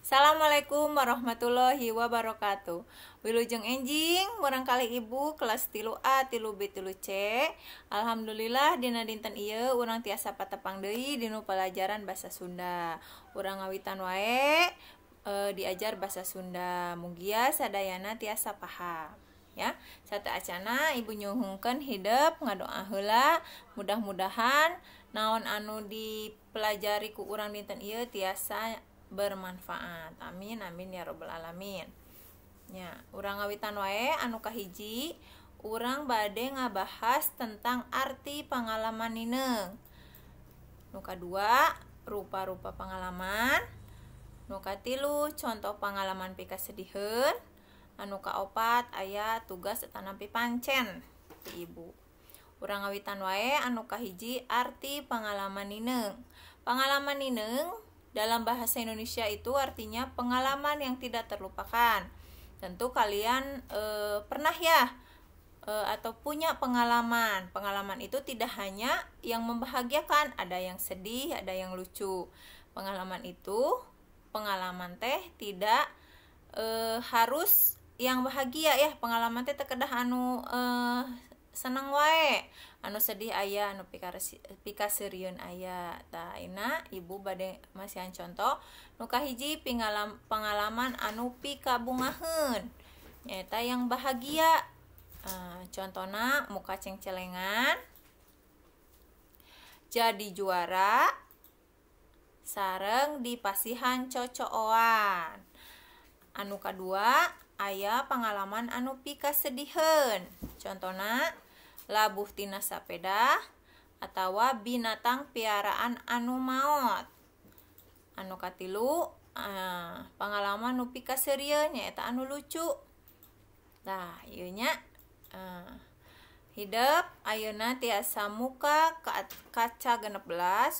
Assalamualaikum warahmatullahi wabarakatuh. Wilujeng enjing, barangkali ibu kelas 3A, 3B, 3C. Alhamdulillah dina dinten ieu urang tiasa patepang deui dinu pelajaran basa Sunda. Urang ngawitan wae diajar basa Sunda. Mugia sadayana tiasa paham. Ya, sate acana ibu nyuhungkeun hidup ngadoa heula, mudah-mudahan naon anu dipelajari ku urang dinten ieu tiasa bermanfaat. Amin amin ya robbal alamin. Ya, urang ngawitan wae anu kahiji, urang bade ngabahas tentang arti pengalaman nineung. Nu kadua, rupa-rupa pengalaman. Nu katilu, contoh pengalaman pikasediheun. Anu kaopat aya tugas eta nampi pancen ti ibu. Urang ngawitan wae anu kahiji, arti pengalaman nineung. Pengalaman nineung dalam bahasa Indonesia itu artinya pengalaman yang tidak terlupakan. Tentu kalian pernah ya atau punya pengalaman. Pengalaman itu tidak hanya yang membahagiakan, ada yang sedih, ada yang lucu. Pengalaman itu, pengalaman teh tidak harus yang bahagia ya. Pengalaman teh kedah anu seneng wae, anu sedih aya, anu pikaseureun aya. Tah ayeuna ibu bade masihan contoh nu kahiji pengalaman anu pikabungaheun, nyaeta yang bahagia. Contohna muka cengcelengan, jadi juara, sareng dipasihan cocooan. Anu kadua aya pengalaman anu pikasediheun, contohna labuh tina sapeda atawa binatang piaraan anu maot. Anu katilu pengalaman nu pikaseureun nyaeta anu lucu. Tah ieu nya hidup ayeuna tiasa muka kaca 16,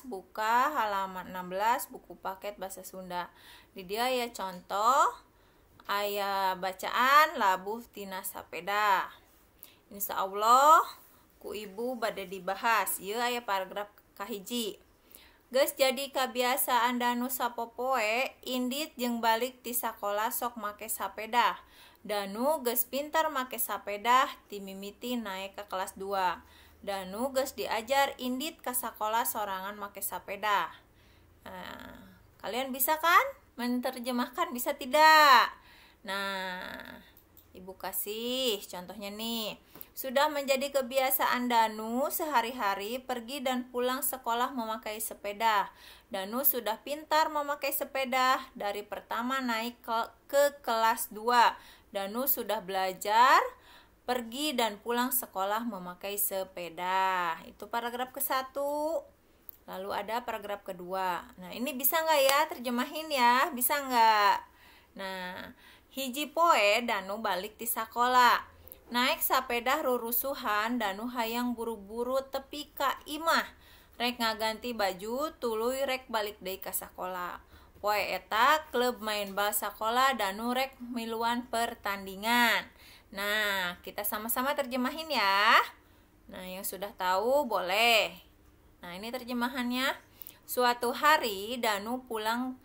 buka halaman 16 buku paket bahasa Sunda. Di dia aya contoh, aya bacaan labuh tina sapeda. Insya Allah ku ibu bade dibahas. Ieu aya paragraf kahiji. Geus jadi kabiasaan danu sapopoe indit jeung balik ti sakola sok make sapeda. Danu geus pintar make sapeda ti mimiti naek ke kelas 2. Danu geus diajar indit ka sakola sorangan make sapeda. Kalian bisa kan menerjemahkan, bisa tidak? Nah, ibu kasih contohnya nih. Sudah menjadi kebiasaan Danu sehari-hari pergi dan pulang sekolah memakai sepeda. Danu sudah pintar memakai sepeda dari pertama naik ke kelas 2. Danu sudah belajar pergi dan pulang sekolah memakai sepeda. Itu paragraf ke-1. Lalu ada paragraf kedua. Nah, ini bisa nggak ya terjemahin ya? Bisa nggak? Nah, hiji poe Danu balik ti sakola. Naik sapeda rurusuhan, Danu hayang buru-buru tepi ka imah. Rek ngaganti baju, tuluy rek balik deui ka sakola. Poe eta klub main bal sakola, Danu rek miluan pertandingan. Nah, kita sama-sama terjemahin ya. Nah, yang sudah tahu boleh. Nah, ini terjemahannya. Suatu hari Danu pulang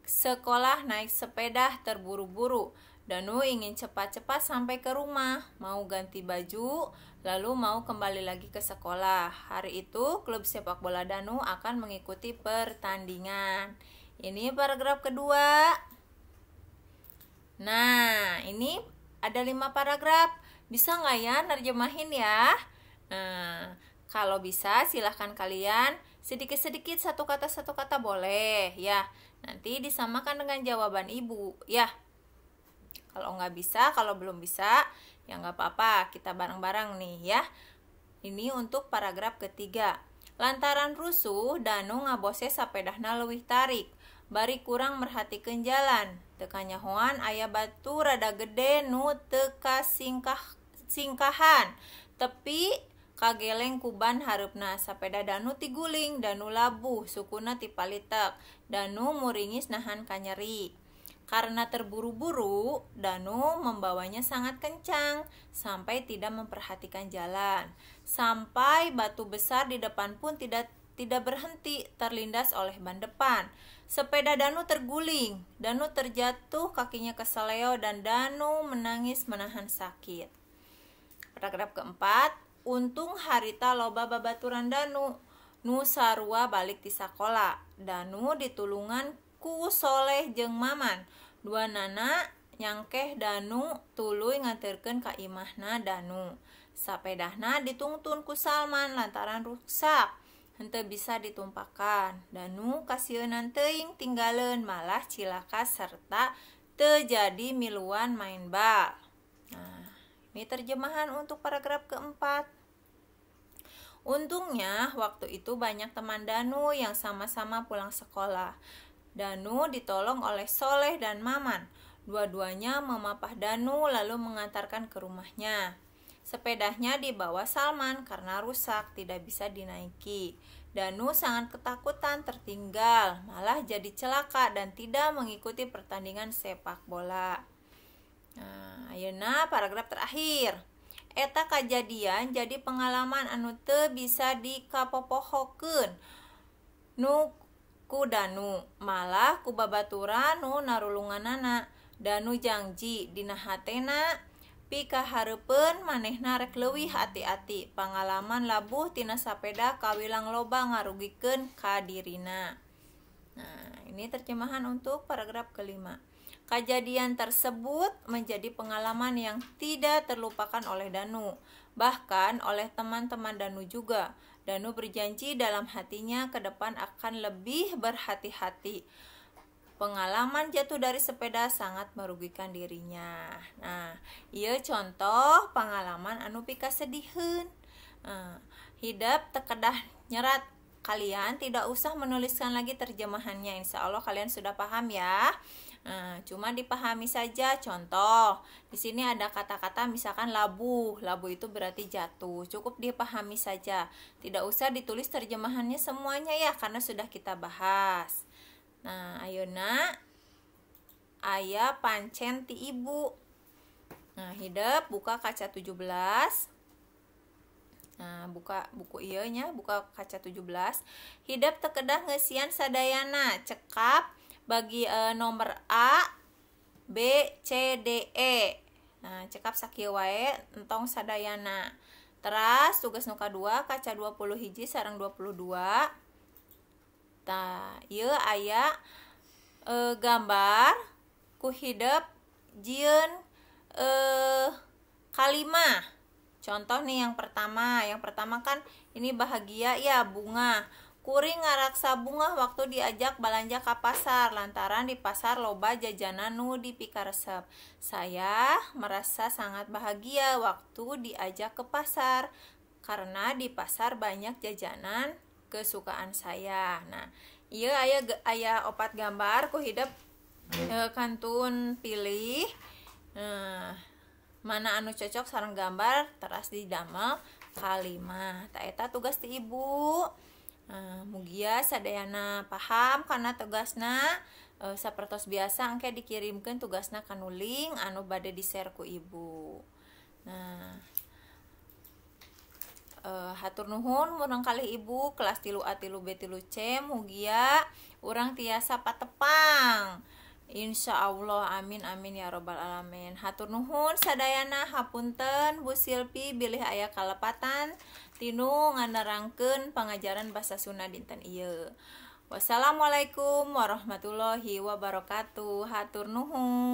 sekolah naik sepeda terburu-buru. Danu ingin cepat-cepat sampai ke rumah, mau ganti baju, lalu mau kembali lagi ke sekolah. Hari itu klub sepak bola Danu akan mengikuti pertandingan. Ini paragraf kedua. Nah, ini ada 5 paragraf. Bisa nggak ya nerjemahin ya? Nah, kalau bisa silahkan kalian sedikit-sedikit satu kata boleh ya. Nanti disamakan dengan jawaban ibu ya. Kalau nggak bisa, kalau belum bisa, ya nggak apa-apa, kita bareng-bareng nih ya. Ini untuk paragraf ketiga. Lantaran rusuh, Danu ngabose sapedahna leuwih tarik. Bari kurang merhatikeun jalan. Teu kanyahoan aya batu rada gede nu teu kasingkahan. Tepi kageleng kuban hareupna. Sapeda Danu tiguling, Danu labuh, sukuna tipalitek. Danu muringis nahan kanyeri. Karena terburu-buru, Danu membawanya sangat kencang sampai tidak memperhatikan jalan. Sampai batu besar di depan pun tidak berhenti, terlindas oleh ban depan. Sepeda Danu terguling, Danu terjatuh kakinya keseleo dan Danu menangis menahan sakit. Paragraf keempat, untung harita loba babaturan Danu, nu sarua balik ti sakola. Danu ditulungan ku Soleh jeung Maman, dua nana nyangkeh Danu tuluy nganterkeun ka imahna Danu. Sapedahna ditungtun ku Salman lantaran rusak, henteu bisa ditumpakan. Danu kasieun teuing tinggaleun malah cilaka serta teu jadi miluan main bal. Nah, ini terjemahan untuk paragraf keempat. Untungnya waktu itu banyak teman Danu yang sama-sama pulang sekolah. Danu ditolong oleh Soleh dan Maman. Dua-duanya memapah Danu lalu mengantarkan ke rumahnya. Sepedanya dibawa Salman karena rusak, tidak bisa dinaiki. Danu sangat ketakutan tertinggal, malah jadi celaka dan tidak mengikuti pertandingan sepak bola. Nah, ayeuna paragraf terakhir. Eta kajadian jadi pengalaman anu teu bisa dikapopohokeun nu ku Danu, malah ku babaturan nu narulunganana. Danu janji dina hatena pikahareupeun manehna rek leuwih hati-hati. Pangalaman labuh tina sapeda kawilang loba ngarugikeun ka dirina. Nah, ini terjemahan untuk paragraf kelima. Kejadian tersebut menjadi pengalaman yang tidak terlupakan oleh Danu, bahkan oleh teman-teman Danu juga. Danu berjanji dalam hatinya ke depan akan lebih berhati-hati. Pengalaman jatuh dari sepeda sangat merugikan dirinya. Nah, ieu contoh pengalaman anu pika sedihun. Hidap tekedah nyerat. Kalian tidak usah menuliskan lagi terjemahannya. Insya Allah kalian sudah paham ya. Cuma dipahami saja. Contoh, di sini ada kata-kata misalkan labuh. Labuh itu berarti jatuh. Cukup dipahami saja. Tidak usah ditulis terjemahannya semuanya ya, karena sudah kita bahas. Nah, ayeuna aya pancen ti ibu. Nah, hidep buka kaca 17. Nah, buka buku ieu nya, buka kaca 17. Hidep teu kedah ngeusian sadayana. Cekap bagi nomor A, B, C, D, E. Nah, cekap sakieu wae entong sadayana. Teras tugas nu kadua kaca 21 sareng 22. Tah, ieu aya gambar ku hidep jieun kalimah. Contoh nih yang pertama kan ini bahagia ya, bunga. Kuring ngaraksa bunga waktu diajak balanja ka pasar lantaran di pasar loba jajanan nu dipikaresep. Saya merasa sangat bahagia waktu diajak ke pasar karena di pasar banyak jajanan kesukaan saya. Nah, ieu aya opat gambar ku hidep kantun pilih mana anu cocok sareng gambar teras didamel kalimah. Ta eta tugas ti ibu. Mugia sadayana paham karena tugasna sapertos biasa engke dikirimkeun tugasna ka nu link anu bade di-share ku ibu. Nah, hatur nuhun murangkalih ibu kelas 3A 3B 3C mugia urang tiasa patepang. Insya Allah, amin amin ya robbal alamin. Hatur nuhun sadayana, hapunten Bu Silpi bilih aya kalepatan tinu nganerangkeun pangajaran basa Sunda dinten ieu. Wassalamualaikum warahmatullahi wabarakatuh. Hatur nuhun.